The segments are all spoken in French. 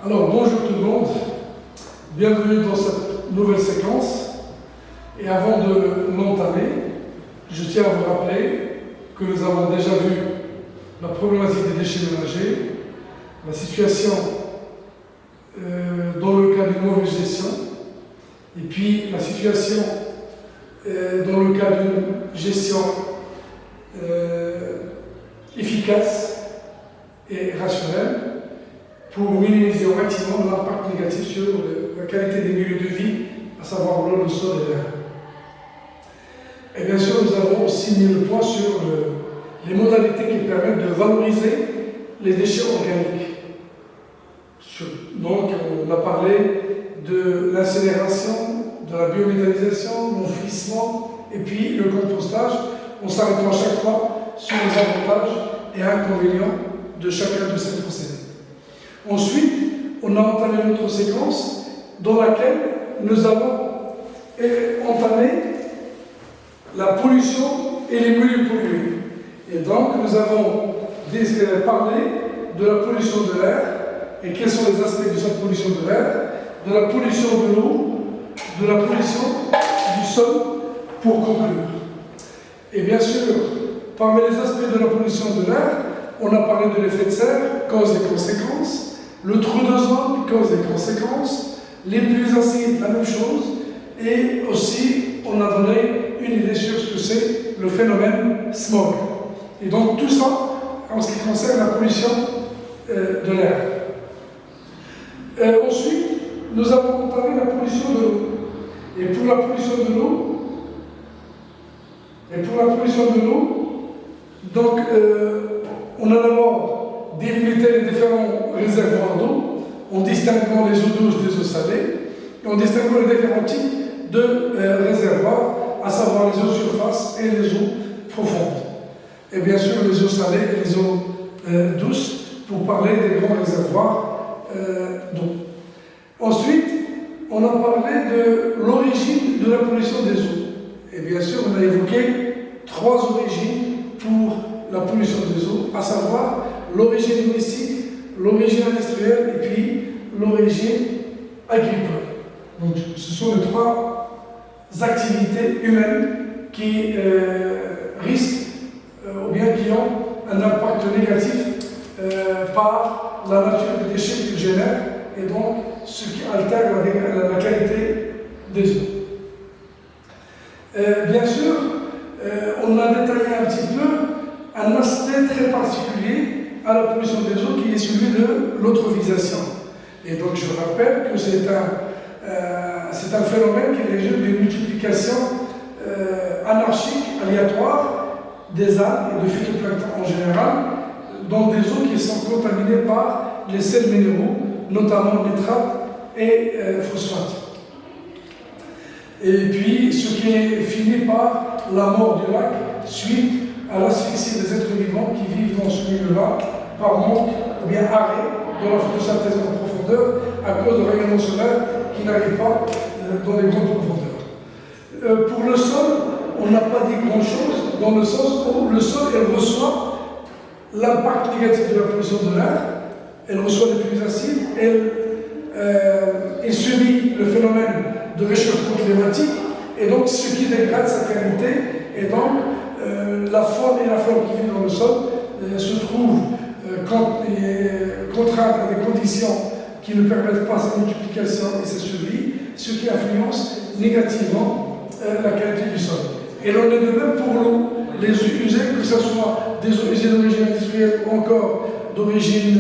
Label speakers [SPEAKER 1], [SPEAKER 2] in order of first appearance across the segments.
[SPEAKER 1] Alors bonjour tout le monde, bienvenue dans cette nouvelle séquence. Et avant de l'entamer, je tiens à vous rappeler que nous avons déjà vu la problématique des déchets ménagers, la situation dans le cas d'une mauvaise gestion, et puis la situation dans le cas d'une gestion efficace et rationnelle pour minimiser au maximum l'impact négatif sur la qualité des milieux de vie, à savoir l'eau, le sol et l'air. Et bien sûr, nous avons aussi mis le point sur les modalités qui permettent de valoriser les déchets organiques. Donc, on a parlé de l'incinération, de la biométhanisation, l'enfouissement et puis le compostage, en s'arrêtant à chaque fois sur les avantages et inconvénients de chacun de ces procédés. Ensuite, on a entamé notre séquence dans laquelle nous avons entamé la pollution et les milieux pollués. Et donc, nous avons parlé de la pollution de l'air et quels sont les aspects de cette pollution de l'air, de la pollution de l'eau, de la pollution du sol, pour conclure. Et bien sûr, parmi les aspects de la pollution de l'air, on a parlé de l'effet de serre, causes et conséquences, le trou d'ozone, causes et conséquences, les pluies acides, la même chose, et aussi on a donné une idée sur ce que c'est le phénomène smog. Et donc tout ça en ce qui concerne la pollution de l'air. Ensuite, nous avons entamé la pollution de l'eau. Et pour la pollution de l'eau, donc on a d'abord délimité les différents réservoirs d'eau en distinguant les eaux douces des eaux salées, et en distinguant les différents types de réservoirs, à savoir les eaux surface et les eaux profondes. Et bien sûr les eaux salées et les eaux douces, pour parler des grands réservoirs d'eau. Ensuite, on a parlé de l'origine de la pollution des eaux. Et bien sûr, on a évoqué trois origines pour la pollution des eaux, à savoir l'origine domestique, l'origine industrielle et puis l'origine agricole. Donc, ce sont les trois activités humaines qui risquent ou bien qui ont un impact négatif par la nature des déchets qu'ils génèrent et donc ce qui altère la qualité des eaux. Bien sûr, on a détaillé un petit peu un aspect très particulier à la pollution des eaux qui est celui de l'eutrophisation. Et donc je rappelle que c'est un phénomène qui résulte d'une multiplication anarchique, aléatoire des algues et de phytoplancton en général dans des eaux qui sont contaminées par les sels minéraux, notamment nitrates et phosphates. Et puis, ce qui est fini par la mort du lac suite à l'asphyxie des êtres vivants qui vivent dans ce milieu-là par manque ou bien arrêt de la photosynthèse en profondeur à cause de rayonnement solaire qui n'arrive pas dans les grandes profondeurs. Pour le sol, on n'a pas dit grand-chose dans le sens où le sol reçoit l'impact négatif de la pollution de l'air, elle reçoit des pluies acides, elle subit le phénomène de réchauffement climatique, et donc ce qui dégrade sa qualité, et donc la faune et la flore qui vivent dans le sol se trouvent contraintes à des conditions qui ne permettent pas sa multiplication et sa survie, ce qui influence négativement la qualité du sol. Et l'on est de même pour l'eau, les eaux usées, que ce soit des eaux usées d'origine industrielle ou encore d'origine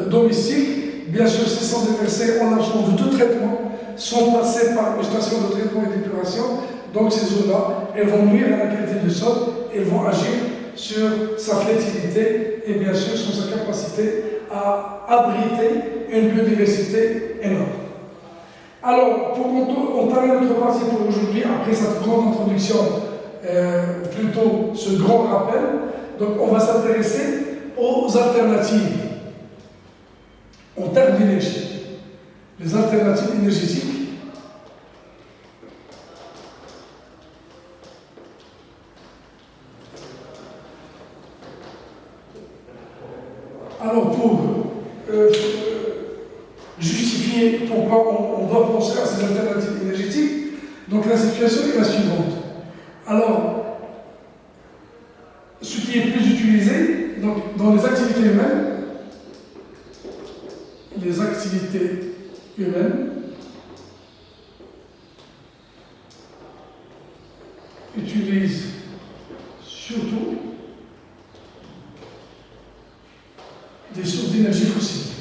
[SPEAKER 1] domestique. Bien sûr, ces sont déversés en l'absence de tout traitement, sont passés par une station de traitement et d'épuration. Donc ces eaux-là, elles vont nuire à la qualité du sol, elles vont agir sur sa fertilité et bien sûr sur sa capacité à abriter une biodiversité énorme. Alors, pour entamer notre partie pour aujourd'hui, après cette grande introduction, plutôt ce grand rappel, donc on va s'intéresser aux alternatives en termes d'énergie. Les alternatives énergétiques. Alors, pour justifier pourquoi on doit penser à ces alternatives énergétiques. Donc la situation est la suivante. Alors, ce qui est plus utilisé donc, dans les activités humaines utilisent surtout des sources d'énergie fossile.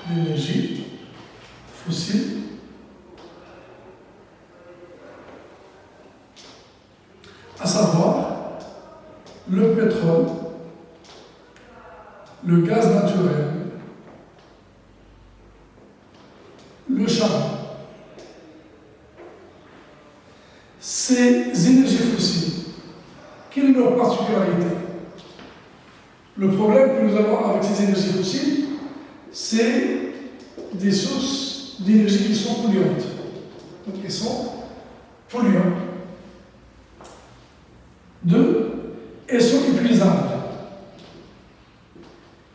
[SPEAKER 1] L'énergie fossile, à savoir le pétrole, le gaz naturel, le charbon. Ces énergies fossiles, quelle est leur particularité? Le problème que nous avons avec ces énergies fossiles, c'est des sources d'énergie qui sont polluantes. Donc, elles sont polluantes. Deux, elles sont épuisables.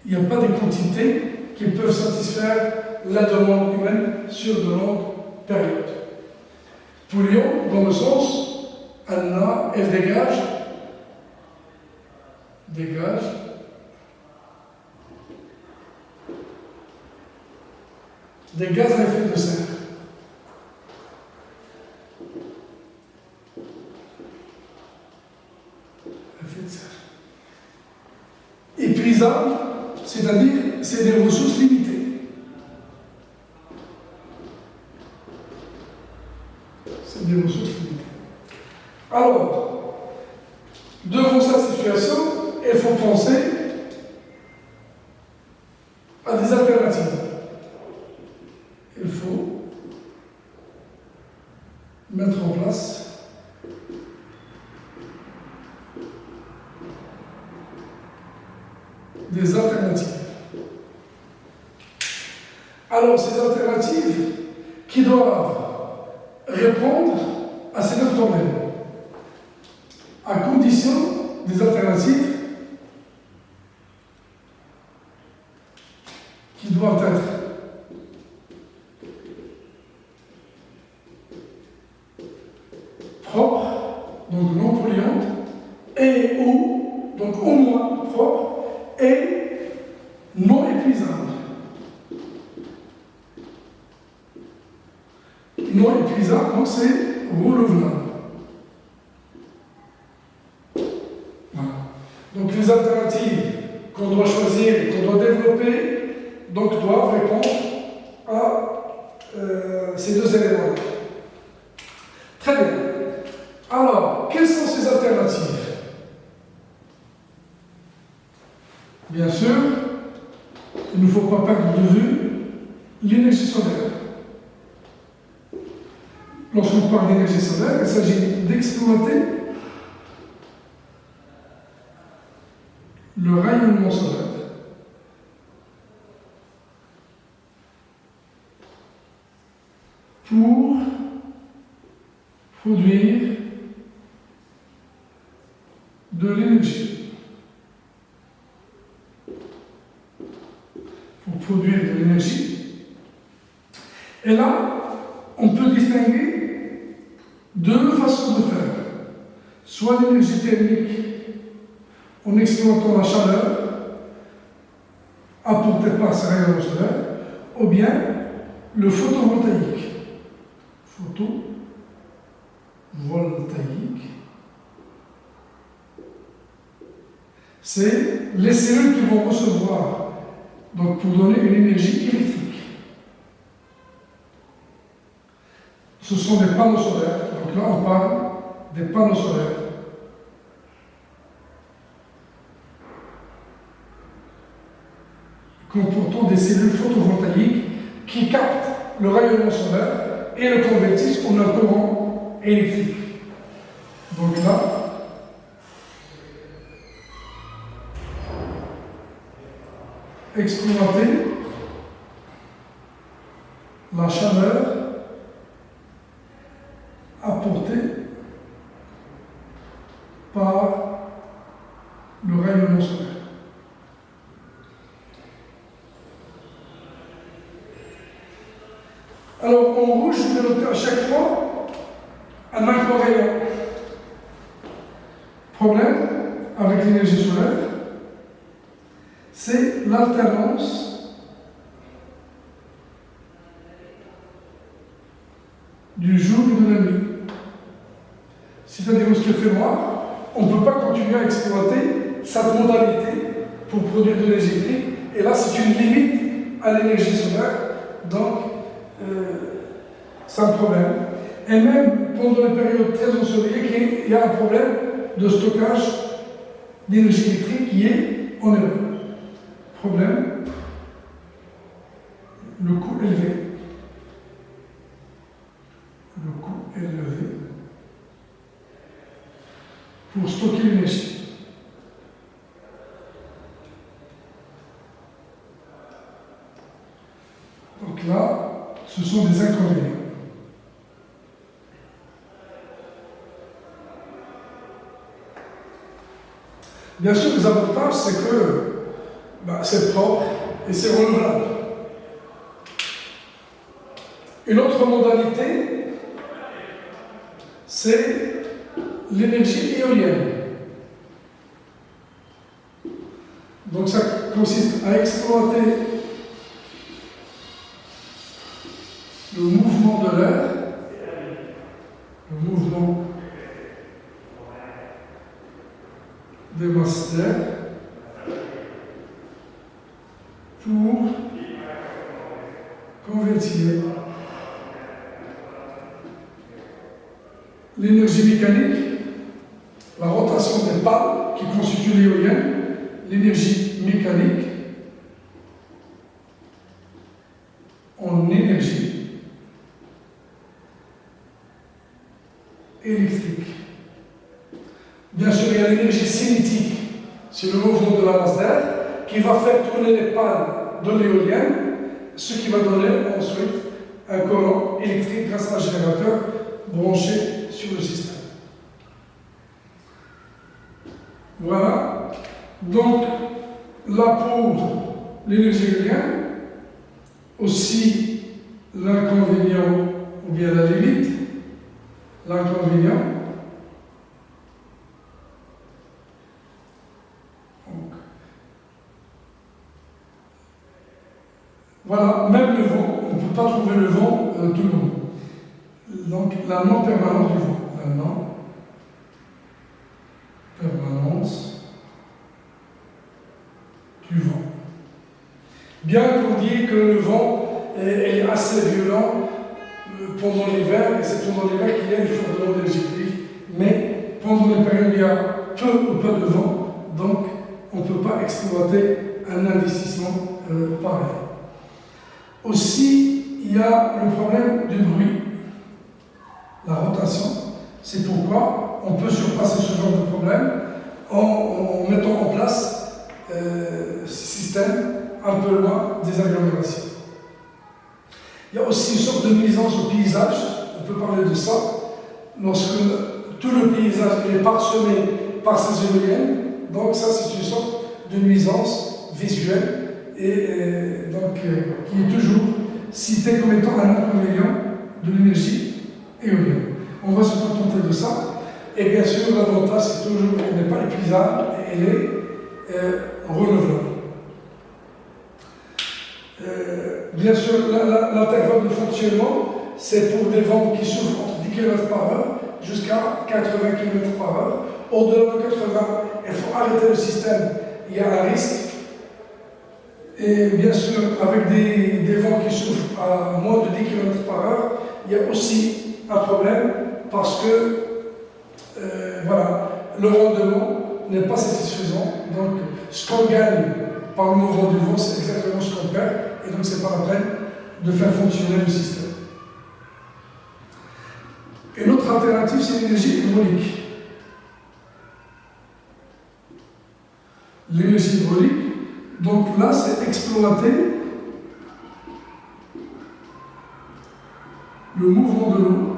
[SPEAKER 1] Il n'y a pas de quantités qui peuvent satisfaire la demande humaine sur de longues périodes. Polluant dans le sens, elle dégage des gaz à effet de serre. Épuisable, c'est-à-dire c'est des ressources limitées. C'est des ressources limitées. Alors, devant cette situation, il faut penser à des alternatives. Il faut mettre en place des alternatives. Alors, ces alternatives qui doivent répondre à ces deux problèmes, à condition des alternatives qui doivent être propres, donc non polluantes, et ou, donc au moins propres, et non épuisables. Non épuisable, donc c'est renouvelable. Voilà. Donc les alternatives qu'on doit choisir et qu'on doit développer donc doivent répondre à ces deux éléments. Très bien. Alors, quelles sont ces alternatives? Bien sûr, il ne faut pas perdre de vue l'énergie solaire. Lorsqu'on parle d'énergie solaire, il s'agit d'exploiter le rayonnement solaire pour produire de l'énergie. Pour produire de l'énergie. Et là, on peut distinguer deux façons de faire. Soit l'énergie thermique en exploitant la chaleur apportée par ces rayons solaires, ou bien le photovoltaïque. C'est les cellules qui vont recevoir, donc pour donner une énergie électrique. Ce sont des panneaux solaires. Donc là, on parle des panneaux solaires. Comportant des cellules photovoltaïques qui captent le rayonnement solaire et le convertissent en un courant électrique. Donc là, exploiter la chaleur apportée par le rayonnement solaire. Alors, en rouge, je vais noter à chaque fois un inconvénient. Problème avec l'énergie solaire, c'est l'alternance du jour et de la nuit. C'est-à-dire lorsqu'il fait noir, on ne peut pas continuer à exploiter sa modalité pour produire de l'énergie électrique. Et là, c'est une limite à l'énergie solaire. Donc, c'est un problème. Et même pendant les périodes très ensoleillées, il y a un problème de stockage d'énergie électrique qui est en erreur. Problème, le coût élevé. Le coût élevé pour stocker l'énergie. Donc là, ce sont des inconvénients. Bien sûr, les avantages, c'est que c'est propre et c'est renouvelable. Une autre modalité, c'est l'énergie éolienne. Donc ça consiste à exploiter le mouvement de l'air, le mouvement des masses d'air pour convertir l'énergie mécanique, la rotation des pales qui constituent l'éolienne, l'énergie mécanique en énergie électrique. Bien sûr, il y a l'énergie cinétique, c'est le mouvement de la masse d'air qui va faire tourner les pales de l'éolienne, ce qui va donner ensuite un courant électrique grâce à un générateur branché sur le système. Voilà. Donc, là pour l'énergie éolienne, aussi l'inconvénient, ou bien la limite, l'inconvénient, voilà, même le vent, on ne peut pas trouver le vent tout le monde. Donc, la non-permanence du vent. La non-permanence du vent. Bien qu'on dise que le vent est assez violent pendant l'hiver, et c'est pendant l'hiver qu'il y a une forte demande énergétique, mais pendant les périodes où il y a peu ou pas de vent, donc on ne peut pas exploiter un investissement pareil. Aussi, il y a le problème du bruit, la rotation. C'est pourquoi on peut surpasser ce genre de problème en mettant en place ce système un peu loin des agglomérations. Il y a aussi une sorte de nuisance au paysage, on peut parler de ça, lorsque tout le paysage est parsemé par ces éoliennes, donc ça c'est une sorte de nuisance visuelle et donc qui est toujours citée comme étant un inconvénient de l'énergie éolienne. On va se contenter de ça, et bien sûr l'avantage c'est toujours qu'elle n'est pas épuisable et elle est renouvelable. Bien sûr, l'intervalle de fonctionnement, c'est pour des vents qui souffrent entre 10 km/h jusqu'à 80 km/h. Au-delà de 80, il faut arrêter le système, il y a un risque. Et bien sûr, avec des vents qui souffrent à moins de 10 km/h, il y a aussi un problème parce que voilà, le rendement n'est pas satisfaisant. Donc, ce qu'on gagne par le mouvement du vent, c'est exactement ce qu'on perd, et donc c'est pas la peine de faire fonctionner le système. Une autre alternative, c'est l'énergie hydraulique. L'énergie hydraulique, donc là, c'est exploiter le mouvement de l'eau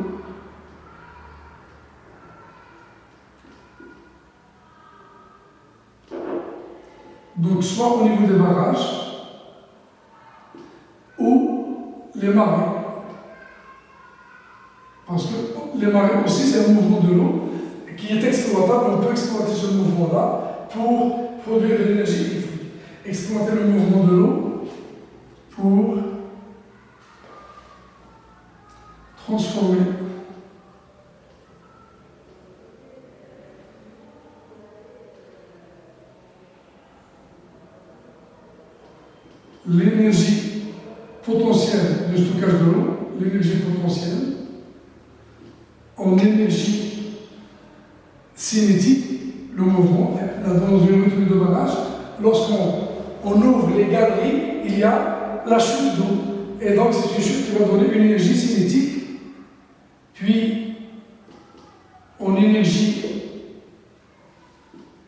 [SPEAKER 1] Donc soit au niveau des barrages ou les marais. Parce que les marais aussi, c'est un mouvement de l'eau qui est exploitable. On peut exploiter ce mouvement-là pour produire de l'énergie électrique. Exploiter le mouvement de l'eau pour transformer l'énergie potentielle de stockage de l'eau, l'énergie potentielle, en énergie cinétique, le mouvement. Dans une rupture de barrage, lorsqu'on ouvre les galeries, il y a la chute d'eau. Et donc c'est une chute qui va donner une énergie cinétique, puis en énergie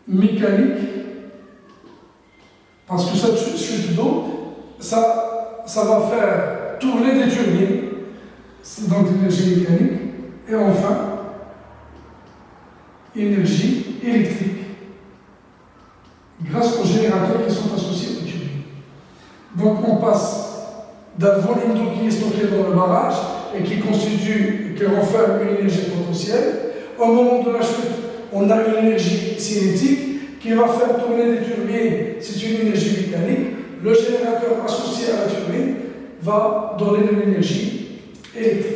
[SPEAKER 1] mécanique, parce que cette chute d'eau, ça va faire tourner des turbines, c'est donc l'énergie mécanique, et enfin, énergie électrique, grâce aux générateurs qui sont associés aux turbines. Donc on passe d'un volume d'eau qui est stocké dans le barrage et qui renferme une énergie potentielle. Au moment de la chute, on a une énergie cinétique qui va faire tourner des turbines, c'est une énergie mécanique. Le générateur associé à la turbine va donner de l'énergie électrique.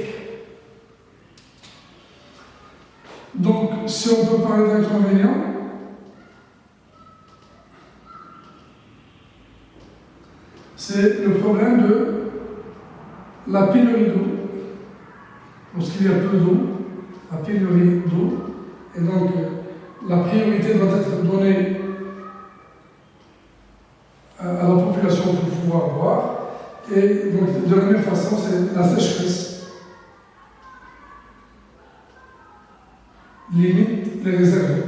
[SPEAKER 1] Donc, si on peut parler d'inconvénients, c'est le problème de la pénurie d'eau. Lorsqu'il y a peu d'eau, la pénurie d'eau, et donc la priorité doit être donnée à la population pour pouvoir boire, et donc de la même façon, c'est la sécheresse. Limite les réserves.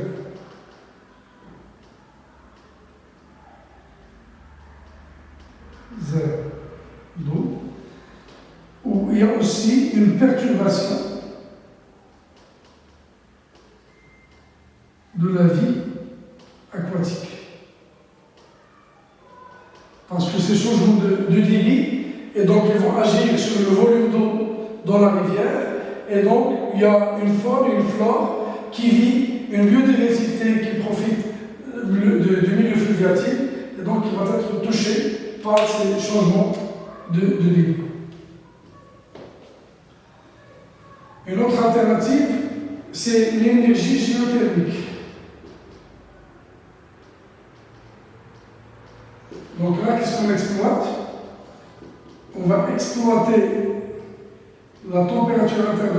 [SPEAKER 1] D'eau, où il y a aussi une perturbation de la vie aquatique. Parce que ces changements de débit, et donc ils vont agir sur le volume d'eau dans la rivière, et donc il y a une faune et une flore qui vit, une biodiversité qui profite du milieu fluviatique, et donc qui va être touchée par ces changements de débit. Une autre alternative, c'est l'énergie géothermique. Donc là, qu'est-ce qu'on exploite? On va exploiter la température interne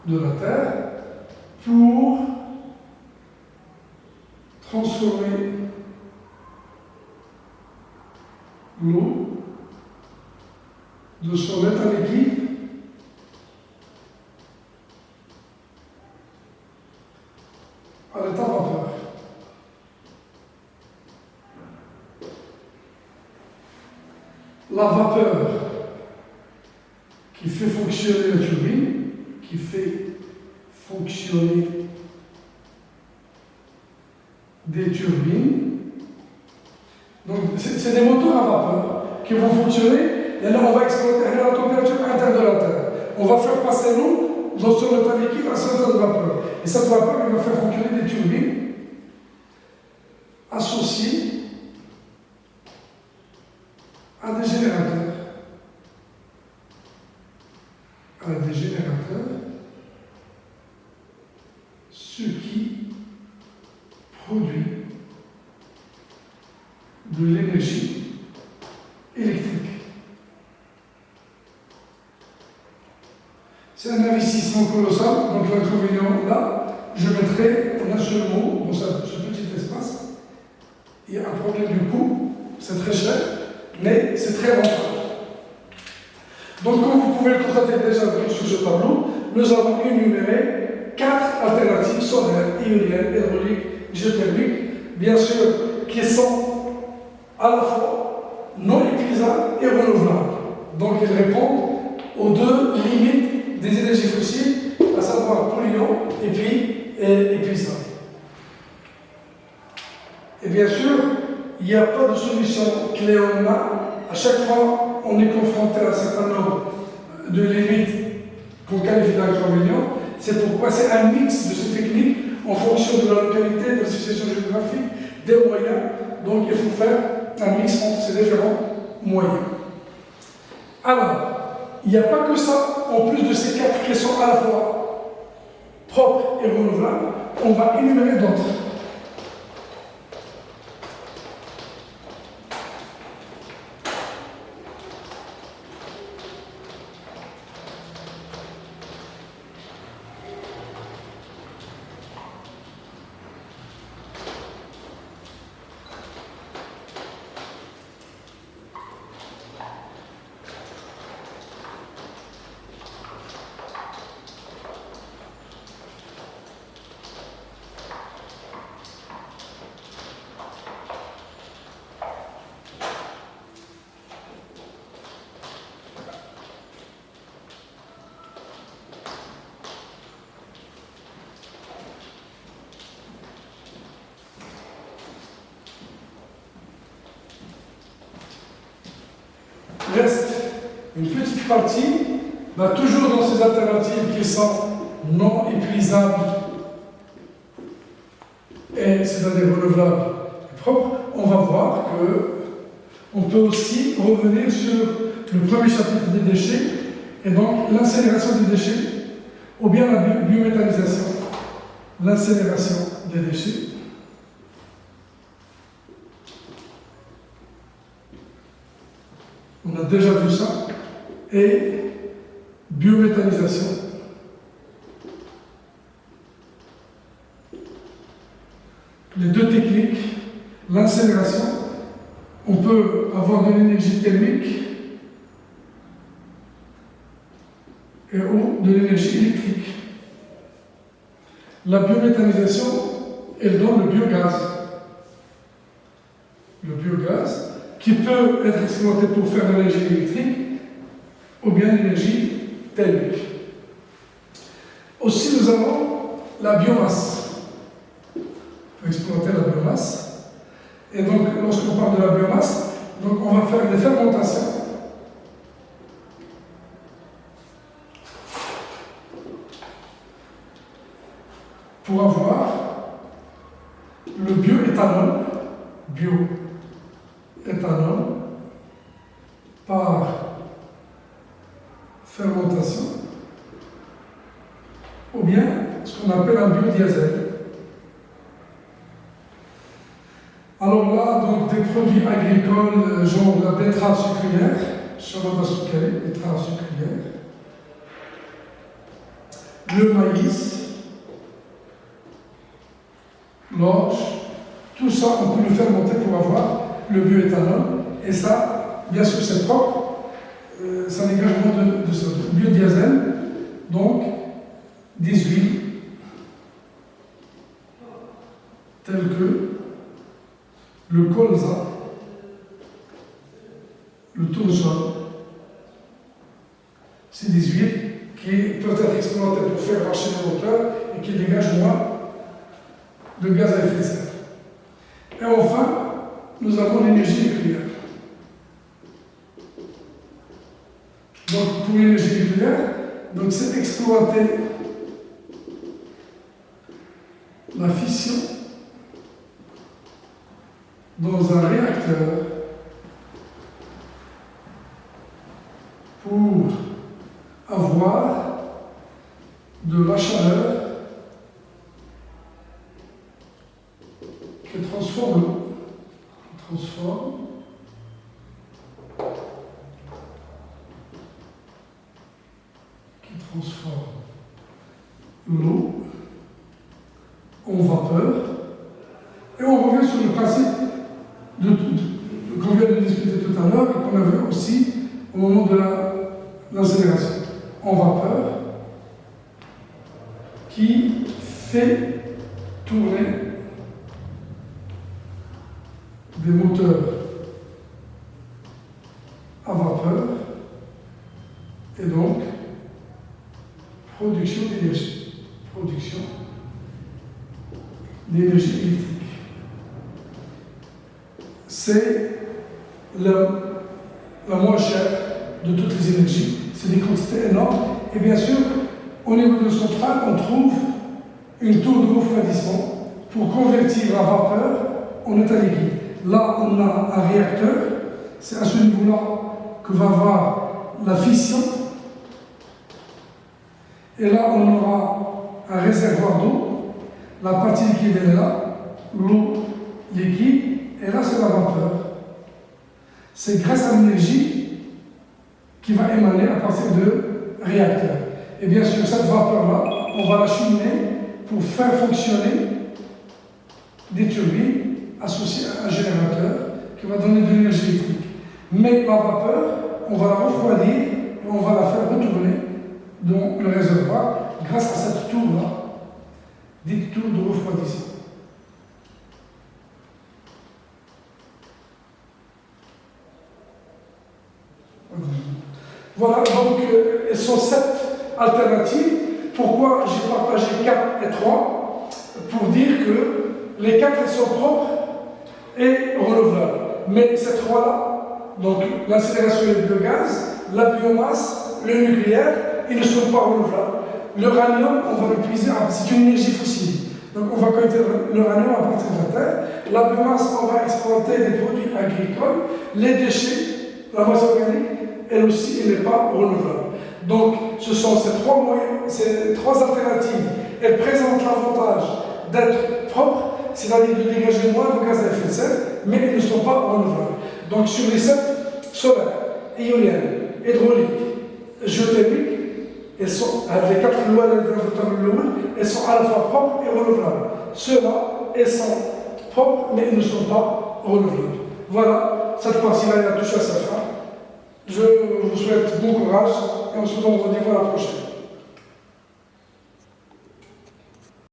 [SPEAKER 1] de la Terre, pour transformer l'eau de son état liquide à l'état vapeur. La vapeur qui fait fonctionner la turbine, qui fait fonctionner des turbines. Donc, c'est des moteurs à vapeur qui vont fonctionner, et là, on va exploiter la température interne de la Terre. On va faire passer l'eau dans son état liquide à son état de vapeur. Et cette vapeur, elle va faire fonctionner des turbines associées à des générateurs. Ce qui produit de l'énergie électrique. C'est un investissement colossal, donc l'inconvénient là, je mettrai en un seul mot dans ce petit espace. Il y a un problème du coût, c'est très cher, mais c'est très rentable. Donc, comme vous pouvez le constater déjà sur ce tableau, nous avons énuméré 4 alternatives solaires, éoliennes, hydrauliques, géothermiques, bien sûr, qui sont à la fois non épuisables et renouvelables. Donc, ils répondent aux deux limites des énergies fossiles, à savoir polluants et puis épuisables. Et bien sûr, il n'y a pas de solution clé en main. À chaque fois, on est confronté à un certain nombre de limites qu'on qualifie d'inconvénients. C'est pourquoi c'est un mix de ces techniques en fonction de la localité, de la situation géographique, des moyens. Donc il faut faire un mix entre ces différents moyens. Alors, il n'y a pas que ça, en plus de ces quatre qui sont à la fois propres et renouvelables, on va énumérer d'autres. Reste une petite partie, toujours dans ces alternatives qui sont non épuisables, et c'est-à-dire renouvelables et propres, on va voir qu'on peut aussi revenir sur le premier chapitre des déchets, et donc l'incinération des déchets, ou bien la biométhanisation, l'incinération des déchets. On a déjà vu ça. Et biométhanisation. Les deux techniques, l'incinération, on peut avoir de l'énergie thermique ou de l'énergie électrique. La biométhanisation, elle donne le biogaz. Le biogaz, qui peut être exploité pour faire de l'énergie électrique ou bien l'énergie thermique. Aussi, nous avons la biomasse. On peut exploiter la biomasse. Et donc, lorsqu'on parle de la biomasse, donc on va faire des fermentations. Pour avoir le bioéthanol, par fermentation, ou bien ce qu'on appelle un biodiesel. Alors là, donc des produits agricoles, genre la betterave sucrière, shalada sucrée, betterave sucrière, le maïs, l'orge, tout ça, on peut le fermenter pour avoir le bioéthanol, et ça, bien sûr, c'est propre, ça dégage moins de ce biodiesel, donc des huiles telles que le colza, le tournesol. C'est des huiles qui peuvent être exploitées pour faire marcher les moteurs et qui dégagent moins de gaz à effet de serre. Et enfin, nous avons l'énergie nucléaire. Donc, pour l'énergie nucléaire, c'est exploiter la fission dans un réacteur pour avoir de la chaleur qui transforme l'eau. Qui transforme l'eau en vapeur. Et on revient sur le principe qu'on vient de discuter tout à l'heure et qu'on a vu aussi au moment de l'incinération. En vapeur qui fait tourner des moteurs à vapeur et donc Production d'énergie. Production d'énergie électrique. C'est la moins chère de toutes les énergies. C'est des quantités énormes. Et bien sûr, au niveau de centrale, on trouve une tour de refroidissement pour convertir la vapeur en état liquide. Là, on a un réacteur. C'est à ce niveau-là que va avoir la fission. Et là, on aura un réservoir d'eau. La partie liquide est là, l'eau liquide, et là, c'est la vapeur. C'est grâce à l'énergie qui va émaner à partir de réacteurs. Et bien sûr, cette vapeur-là, on va la cheminer pour faire fonctionner des turbines associées à un générateur qui va donner de l'énergie électrique. Mais la vapeur, on va la refroidir et on va la faire retourner dans le réservoir grâce à cette tour-là, dite tour de refroidissement. Voilà, donc elles sont 7 alternatives. Pourquoi j'ai partagé 4 et 3? Pour dire que les 4 elles sont propres et renouvelables. Mais ces 3-là, donc l'incinération et le gaz, la biomasse, le nucléaire, ils ne sont pas renouvelables. L'uranium, on va le puiser, c'est une énergie fossile. Donc on va collecter l'uranium à partir de la Terre. La biomasse, on va exploiter des produits agricoles. Les déchets, la masse organique, elle aussi, elle n'est pas renouvelable. Donc ce sont ces 3 moyens, ces 3 alternatives. Elles présentent l'avantage d'être propres, c'est-à-dire de dégager moins de gaz à effet de serre, mais elles ne sont pas renouvelables. Donc sur les 7, solaires, éoliennes, hydrauliques, géothermiques, elles sont, les 4 lois de l'environnement, elles sont à la fois propres et renouvelables. Ceux-là, elles sont propres, mais elles ne sont pas renouvelables. Voilà, cette partie-là, elle a touché à sa fin. Je vous souhaite bon courage et on se donne rendez-vous à la prochaine.